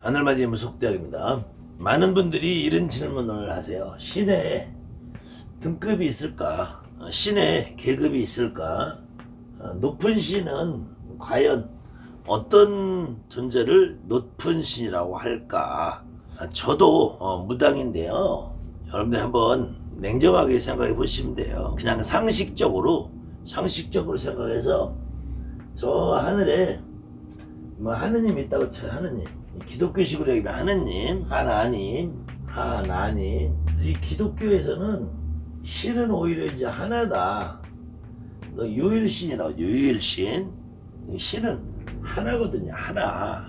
하늘맞이 무속대학입니다. 많은 분들이 이런 질문을 하세요. 신에 등급이 있을까? 신에 계급이 있을까? 높은 신은 과연 어떤 존재를 높은 신이라고 할까? 저도 무당인데요. 여러분들 한번 냉정하게 생각해 보시면 돼요. 그냥 상식적으로 생각해서 저 하늘에 뭐 하느님 있다고 쳐요. 하느님. 기독교식으로 얘기하면 하나님. 이 기독교에서는 신은 오히려 이제 하나다. 유일신이라고, 유일신. 신은 하나거든요, 하나.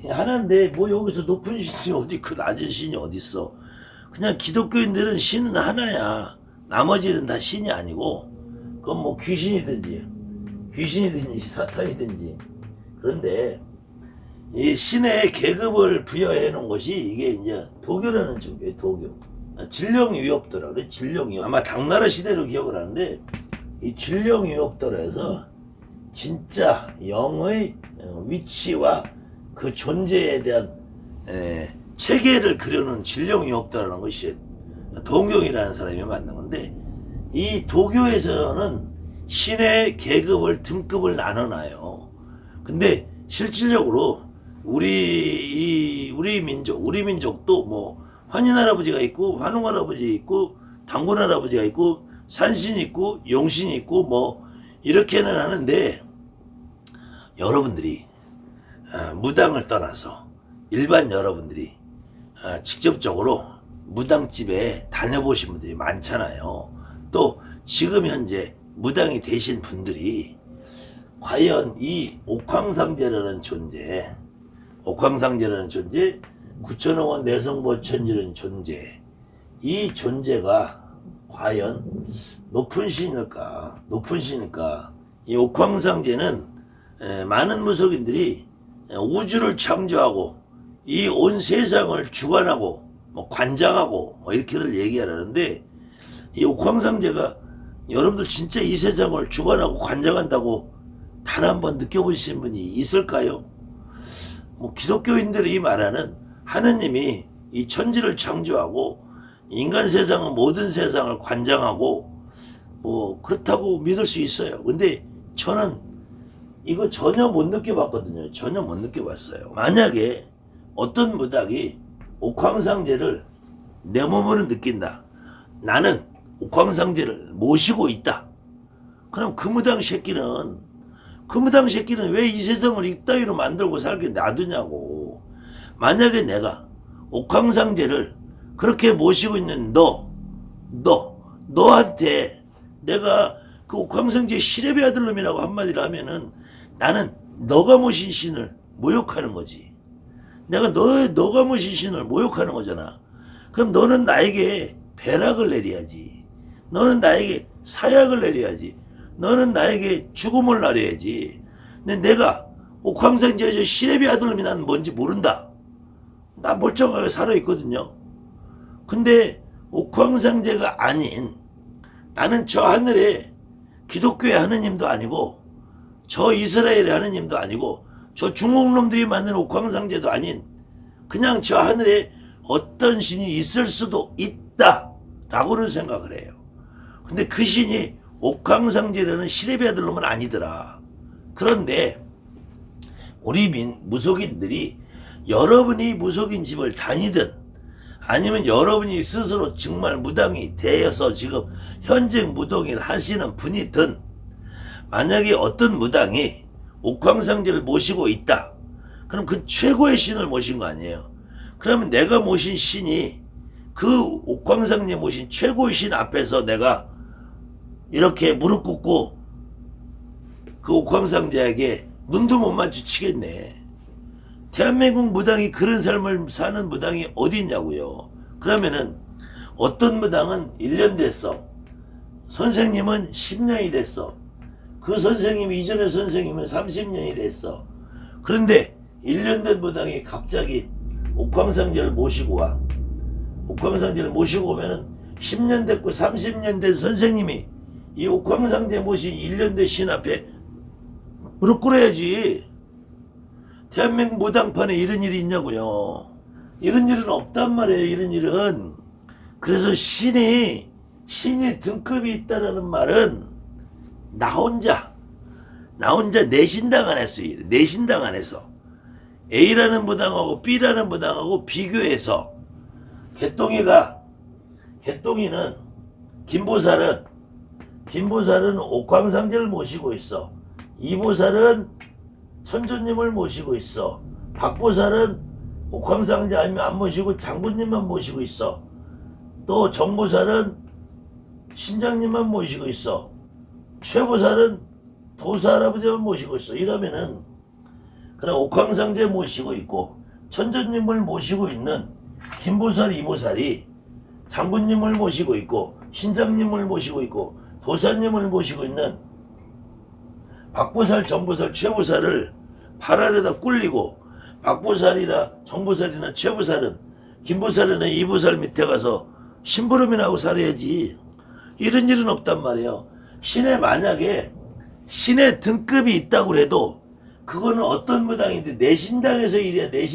하나인데, 뭐 여기서 높은 신이 어디 있고, 낮은 신이 어디 있어. 그냥 기독교인들은 신은 하나야. 나머지는 다 신이 아니고, 그건 뭐 귀신이든지 사탄이든지. 그런데, 이 신의 계급을 부여해 놓은 것이 이게 이제 도교라는 종교예요, 도교. 진령유업도라 그래, 진령유업. 아마 당나라 시대로 기억을 하는데, 이 진령유업도라 해서 진짜 영의 위치와 그 존재에 대한 체계를 그려놓은 진령유업도라는 것이 동경이라는 사람이 만든 건데, 이 도교에서는 신의 계급을 등급을 나눠놔요. 근데 실질적으로 우리 민족도 뭐 환인 할아버지가 있고 환웅 할아버지 있고 단군 할아버지가 있고 산신이 있고 용신이 있고 뭐 이렇게는 하는데, 여러분들이 무당을 떠나서 일반 여러분들이 직접적으로 무당집에 다녀보신 분들이 많잖아요. 또 지금 현재 무당이 되신 분들이 과연 이 옥황상제라는 존재, 구천왕원 내성보천이라는 존재, 이 존재가 과연 높은 신일까? 이 옥황상제는 많은 무속인들이 우주를 창조하고 이 온 세상을 주관하고 뭐 관장하고 뭐 이렇게들 얘기하라는데, 이 옥황상제가 여러분들 진짜 이 세상을 주관하고 관장한다고 단 한 번 느껴보신 분이 있을까요? 뭐 기독교인들이 말하는 하느님이 이 천지를 창조하고 인간 세상은 모든 세상을 관장하고 뭐 그렇다고 믿을 수 있어요. 근데 저는 이거 전혀 못 느껴봤거든요. 전혀 못 느껴봤어요. 만약에 어떤 무당이 옥황상제를 내 몸으로 느낀다, 나는 옥황상제를 모시고 있다, 그럼 그 무당 새끼는 왜 이 세상을 이따위로 만들고 살게 놔두냐고. 만약에 내가 옥황상제를 그렇게 모시고 있는 너한테 내가 그 옥황상제의 시래비 아들놈이라고 한마디를 하면은 나는 너가 모신 신을 모욕하는 거지. 내가 너가 모신 신을 모욕하는 거잖아. 그럼 너는 나에게 배락을 내려야지. 너는 나에게 사약을 내려야지. 너는 나에게 죽음을 나려야지. 근데 내가 옥황상제의 시래비 아들놈이 난 뭔지 모른다. 나 멀쩡하게 살아있거든요. 근데 옥황상제가 아닌, 나는 저 하늘에 기독교의 하느님도 아니고 저 이스라엘의 하느님도 아니고 저 중국놈들이 만든 옥황상제도 아닌 그냥 저 하늘에 어떤 신이 있을 수도 있다 라고는 생각을 해요. 근데 그 신이 옥황상제라는 시래비 아들놈은 아니더라. 그런데 우리 무속인들이 여러분이 무속인 집을 다니든 아니면 여러분이 스스로 정말 무당이 되어서 지금 현직 무속인 하시는 분이든, 만약에 어떤 무당이 옥황상제를 모시고 있다, 그럼 그 최고의 신을 모신 거 아니에요. 그러면 내가 모신 신이 그 옥황상제 모신 최고의 신 앞에서 내가 이렇게 무릎 꿇고 그 옥황상제에게 눈도 못 마주치겠네. 대한민국 무당이 그런 삶을 사는 무당이 어디 있냐고요. 그러면은 어떤 무당은 1년 됐어, 선생님은 10년이 됐어, 그 선생님이 이전의 선생님은 30년이 됐어. 그런데 1년 된 무당이 갑자기 옥황상제를 모시고 와. 옥황상제를 모시고 오면은 10년 됐고 30년 된 선생님이 이 옥황상제 모신 1년 된 신 앞에 무릎 꿇어야지. 대한민국 무당판에 이런 일이 있냐고요. 이런 일은 없단 말이에요. 이런 일은. 그래서 신이 등급이 있다라는 말은 나 혼자 내 신당 안에서 일해. 내 신당 안에서 A라는 무당하고 B라는 무당하고 비교해서 개똥이는 김보살은 옥황상제를 모시고 있어. 이보살은 천주님을 모시고 있어. 박보살은 옥황상제 아니면 안 모시고 장군님만 모시고 있어. 또 정보살은 신장님만 모시고 있어. 최보살은 도사 할아버지만 모시고 있어. 이러면은 그냥 옥황상제 모시고 있고 천주님을 모시고 있는 김보살, 이보살이 장군님을 모시고 있고 신장님을 모시고 있고 도사님을 모시고 있는 박보살, 정보살, 최보살을 발 아래다 꿀리고 박보살이나 정보살이나 최보살은 김보살이나 이보살 밑에 가서 심부름이나 하고 살아야지. 이런 일은 없단 말이에요. 만약에 신의 등급이 있다고 해도 그거는 어떤 무당인데 내 신당에서 일이야. 내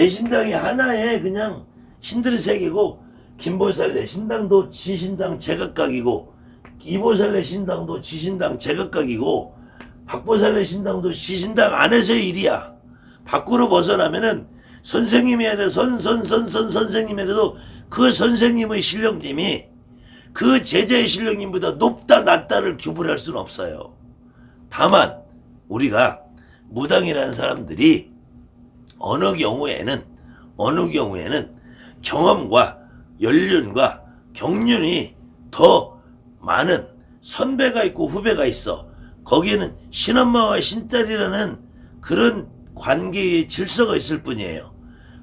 신당에 하나의 그냥 신들의 세계고 김보살 내 신당도 지 신당 제각각이고 이보살 내 신당도 지 신당 제각각이고 박보살 내 신당도 지 신당 안에서의 일이야. 밖으로 벗어나면은 선생님이 아니라 선생님이라도 그 선생님의 신령님이 그 제자의 신령님보다 높다 낮다를 구분할 수는 없어요. 다만 우리가 무당이라는 사람들이 어느 경우에는 경험과 연륜과 경륜이 더 많은 선배가 있고 후배가 있어. 거기에는 신엄마와 신딸이라는 그런 관계의 질서가 있을 뿐이에요.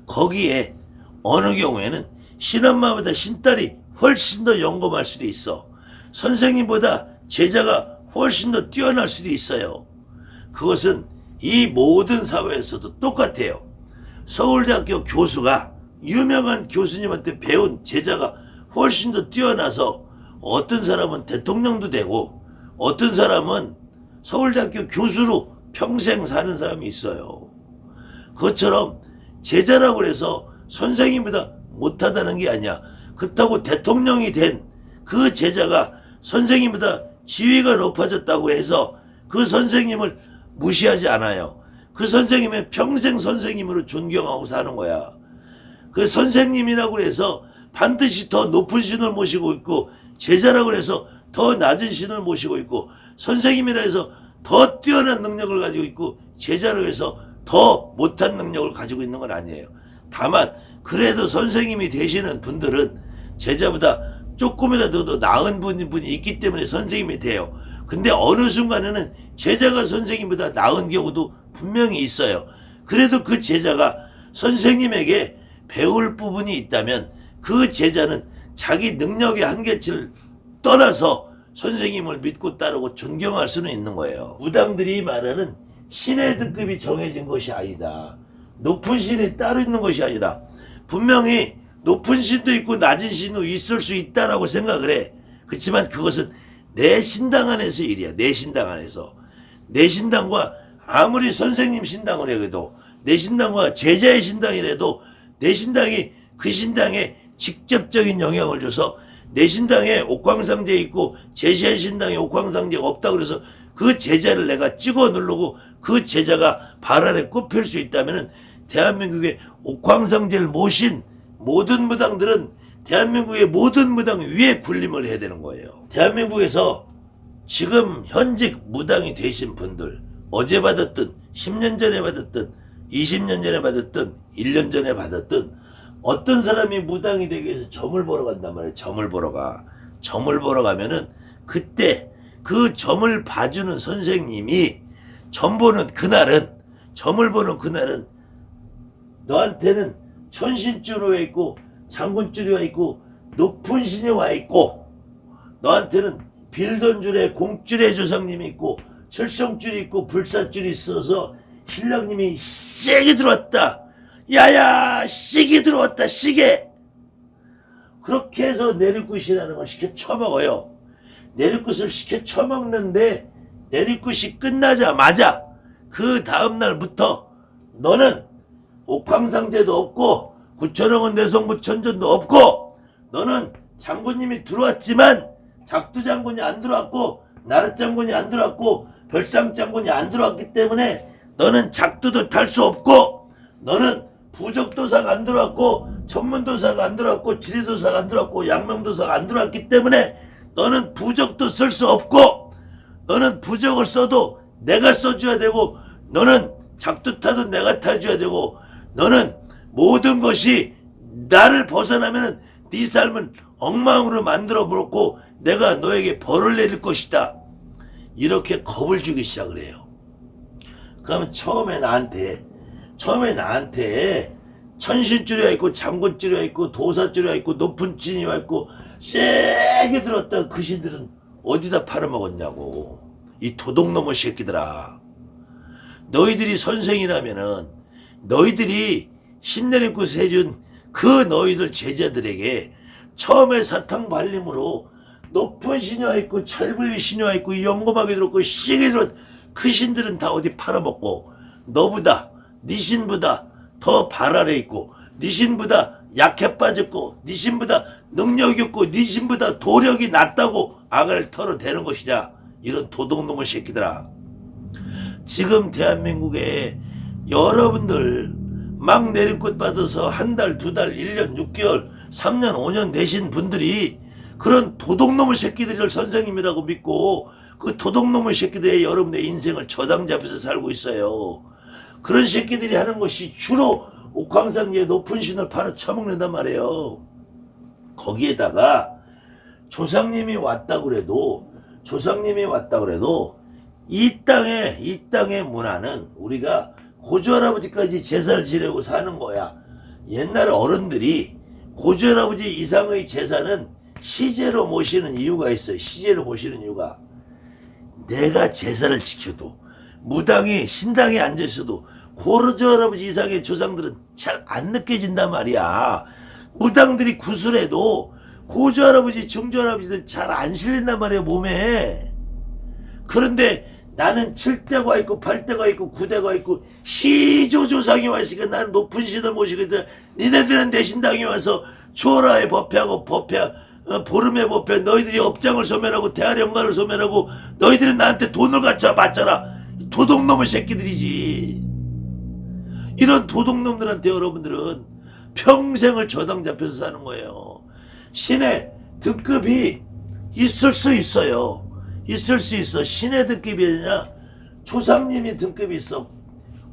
거기에 어느 경우에는 신엄마보다 신딸이 훨씬 더 영검할 수도 있어. 선생님보다 제자가 훨씬 더 뛰어날 수도 있어요. 그것은 이 모든 사회에서도 똑같아요. 서울대학교 교수가 유명한 교수님한테 배운 제자가 훨씬 더 뛰어나서 어떤 사람은 대통령도 되고 어떤 사람은 서울대학교 교수로 평생 사는 사람이 있어요. 그것처럼 제자라고 해서 선생님보다 못하다는 게 아니야. 그렇다고 대통령이 된 그 제자가 선생님보다 지위가 높아졌다고 해서 그 선생님을 무시하지 않아요. 그 선생님의 평생 선생님으로 존경하고 사는 거야. 그 선생님이라고 해서 반드시 더 높은 신을 모시고 있고 제자라고 해서 더 낮은 신을 모시고 있고 선생님이라 해서 더 뛰어난 능력을 가지고 있고 제자로 해서 더 못한 능력을 가지고 있는 건 아니에요. 다만 그래도 선생님이 되시는 분들은 제자보다 조금이라도 더 나은 분이 있기 때문에 선생님이 돼요. 근데 어느 순간에는 제자가 선생님보다 나은 경우도 분명히 있어요. 그래도 그 제자가 선생님에게 배울 부분이 있다면 그 제자는 자기 능력의 한계치를 떠나서 선생님을 믿고 따르고 존경할 수는 있는 거예요. 무당들이 말하는 신의 등급이 정해진 것이 아니다. 높은 신이 따로 있는 것이 아니라 분명히 높은 신도 있고 낮은 신도 있을 수 있다라고 생각을 해. 그렇지만 그것은 내 신당 안에서 일이야. 내 신당 안에서. 내 신당과 아무리 선생님 신당을 해도 내 신당과 제자의 신당이라도 내 신당이 그 신당에 직접적인 영향을 줘서 내 신당에 옥황상제 있고 제자의 신당에 옥황상제가 없다고 그래서 그 제자를 내가 찍어 누르고 그 제자가 발 아래 꼽힐 수 있다면 대한민국의 옥황상제를 모신 모든 무당들은 대한민국의 모든 무당 위에 군림을 해야 되는 거예요. 대한민국에서 지금 현직 무당이 되신 분들 어제 받았든 10년 전에 받았든 20년 전에 받았든 1년 전에 받았든 어떤 사람이 무당이 되기 위해서 점을 보러 간단 말이에요. 점을 보러 가. 점을 보러 가면은 그때 그 점을 봐주는 선생님이 점을 보는 그날은 너한테는 천신줄이 와 있고 장군줄이 와 있고 높은 신이 와 있고 너한테는 빌던 줄에 공줄의 조상님이 있고 철성줄이 있고 불사줄이 있어서 신랑님이 세게 들어왔다. 야야 시게 들어왔다 시게. 그렇게 해서 내리굿이라는 걸 시켜 쳐먹어요. 내리굿을 시켜 쳐먹는데 내리굿이 끝나자마자 그 다음날부터 너는 옥황상제도 없고 구천왕은 내성부천전도 없고 너는 장군님이 들어왔지만 작두 장군이 안 들어왔고 나라 장군이 안 들어왔고 별상 장군이 안 들어왔기 때문에 너는 작두도 탈 수 없고 너는 부적도사가 안 들어왔고 천문도사가 안 들어왔고 지리도사가 안 들어왔고 양명도사가 안 들어왔기 때문에 너는 부적도 쓸 수 없고 너는 부적을 써도 내가 써줘야 되고 너는 작두 타도 내가 타줘야 되고 너는 모든 것이 나를 벗어나면 네 삶은 엉망으로 만들어 버렸고 내가 너에게 벌을 내릴 것이다. 이렇게 겁을 주기 시작을 해요. 그러면 처음에 나한테 천신줄이가 있고 장군줄이가 있고 도사줄이가 있고 높은 진이가 있고 세게 들었던 그 신들은 어디다 팔아먹었냐고. 이 도둑놈의 새끼들아. 너희들이 선생이라면은 너희들이 신내림굿 해준 그 너희들 제자들에게 처음에 사탕 발림으로 높은 신녀가 있고 철불 신녀가 있고 영검하게 들었고 시게 들었 그 신들은 다 어디 팔아먹고 너보다 네 신보다 더 발 아래 있고 네 신보다 약해 빠졌고 네 신보다 능력이 없고 네 신보다 도력이 낮다고 악을 털어대는 것이냐. 이런 도둑놈의 새끼들아. 지금 대한민국에 여러분들 막 내리꽃 받아서 한 달, 두 달, 1년, 6개월, 3년, 5년 내신 분들이 그런 도둑놈의 새끼들을 선생님이라고 믿고 그 도둑놈의 새끼들의 여러분의 인생을 저당 잡혀서 살고 있어요. 그런 새끼들이 하는 것이 주로 옥황상제의 높은 신을 팔아 처먹는단 말이에요. 거기에다가 조상님이 왔다 그래도 이 땅의 문화는 우리가 고조할아버지까지 제사를 지내고 사는 거야. 옛날 어른들이 고조할아버지 이상의 제사는 시제로 모시는 이유가 있어요. 시제로 모시는 이유가 내가 제사를 지켜도 무당이 신당에 앉아있어도 고조할아버지 이상의 조상들은 잘 안 느껴진단 말이야. 무당들이 구슬해도 고조할아버지 증조할아버지들 잘 안 실린단 말이야 몸에. 그런데 나는 7대가 있고 8대가 있고 9대가 있고 시조조상이 왔으니까 나는 높은 신을 모시거든. 니네들은 내 신당에 와서 초라에 법회하고 보름에 법회 너희들이 업장을 소멸하고 대하령가를 소멸하고 너희들은 나한테 돈을 갖춰 맞잖아. 도둑놈의 새끼들이지. 이런 도둑놈들한테 여러분들은 평생을 저당 잡혀서 사는 거예요. 신의 등급이 있을 수 있어요. 있을 수 있어. 신의 등급이 아니라 조상님이 등급이 있어.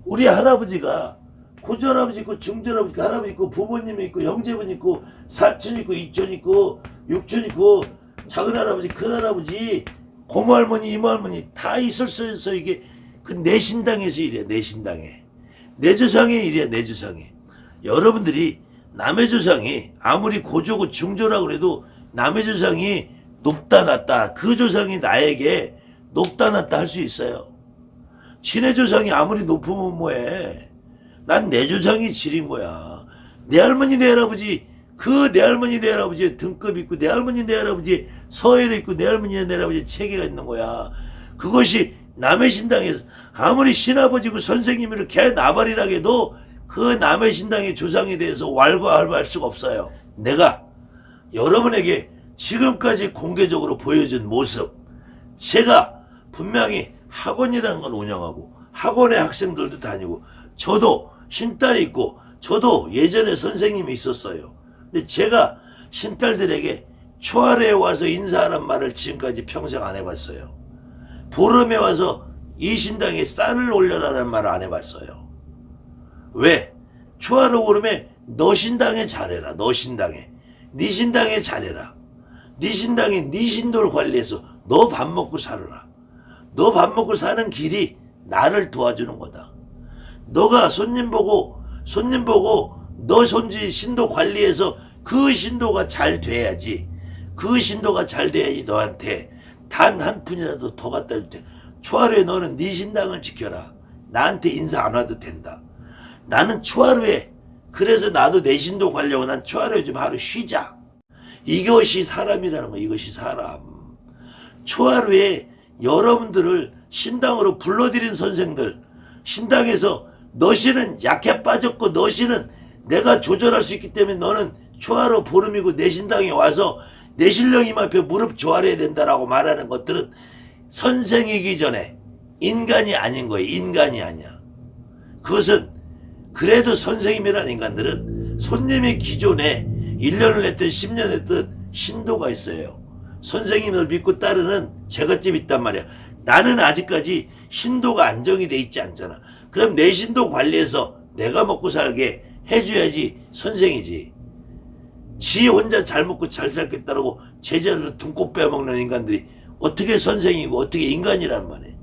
우리 할아버지가 고조할아버지 있고 증조할아버지 있고 할아버지 있고 부모님이 있고 형제분 있고 사촌 있고 이촌 있고 육촌 있고 작은할아버지 큰할아버지 고모할머니 이모할머니 다 있을 수 있어. 이게 그 내 신당에서 이래. 내 신당에 내 조상의 일이야. 내 조상에. 여러분들이 남의 조상이 아무리 고조고 증조라고 그래도 남의 조상이 높다 낮다 그 조상이 나에게 높다 낮다 할 수 있어요. 신의 조상이 아무리 높으면 뭐해. 난 내 조상이 지린 거야. 내 할머니 내 할아버지 그 내 할머니 내 할아버지의 등급이 있고 내 할머니 내 할아버지의 서열이 있고 내 할머니 내 할아버지의 체계가 있는 거야. 그것이 남의 신당에서 아무리 신아버지고 선생님이고 개 나발이라고 해도 그 남의 신당의 조상에 대해서 왈가왈부할 수가 없어요. 내가 여러분에게 지금까지 공개적으로 보여준 모습, 제가 분명히 학원이라는 걸 운영하고 학원에 학생들도 다니고 저도 신딸이 있고 저도 예전에 선생님이 있었어요. 근데 제가 신딸들에게 초하루에 와서 인사하란 말을 지금까지 평생 안 해봤어요. 보름에 와서 이 신당에 쌀을 올려라는 말을 안 해봤어요. 왜? 초하루 오름에 너 신당에 잘해라. 너 신당에. 네 신당에 잘해라. 네 신당에 네 신도를 관리해서 너 밥 먹고 살아라. 너 밥 먹고 사는 길이 나를 도와주는 거다. 너가 손님 보고 너 손지 신도 관리해서 그 신도가 잘 돼야지. 그 신도가 잘 돼야지 너한테 단 한 푼이라도 더 갖다 줄 테. 초하루에 너는 네 신당을 지켜라. 나한테 인사 안 와도 된다. 나는 초하루에 그래서 나도 내 신도 가려고 난 초하루에 좀 하루 쉬자. 이것이 사람이라는 거야. 이것이 사람. 초하루에 여러분들을 신당으로 불러들인 선생들 신당에서 너씨는 약해 빠졌고 너씨는 내가 조절할 수 있기 때문에 너는 초하루 보름이고 내 신당에 와서 내 신령님 앞에 무릎 조아려야 된다라고 말하는 것들은 선생이기 전에 인간이 아닌 거예요. 인간이 아니야. 그것은 그래도 선생님이라는 인간들은 손님의 기존에 1년을 했든 10년 했든 신도가 있어요. 선생님을 믿고 따르는 제갓집이 있단 말이야. 나는 아직까지 신도가 안정이 돼 있지 않잖아. 그럼 내 신도 관리해서 내가 먹고 살게 해줘야지 선생이지. 지 혼자 잘 먹고 잘 살겠다라고 제자들을 등골 빼먹는 인간들이 어떻게 선생이고 어떻게 인간이란 말이에요.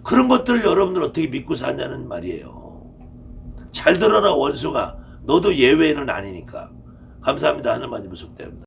그런 것들을 여러분들 어떻게 믿고 사냐는 말이에요. 잘 들어라 원숭아. 너도 예외는 아니니까. 감사합니다. 하늘만이 무섭대합니다.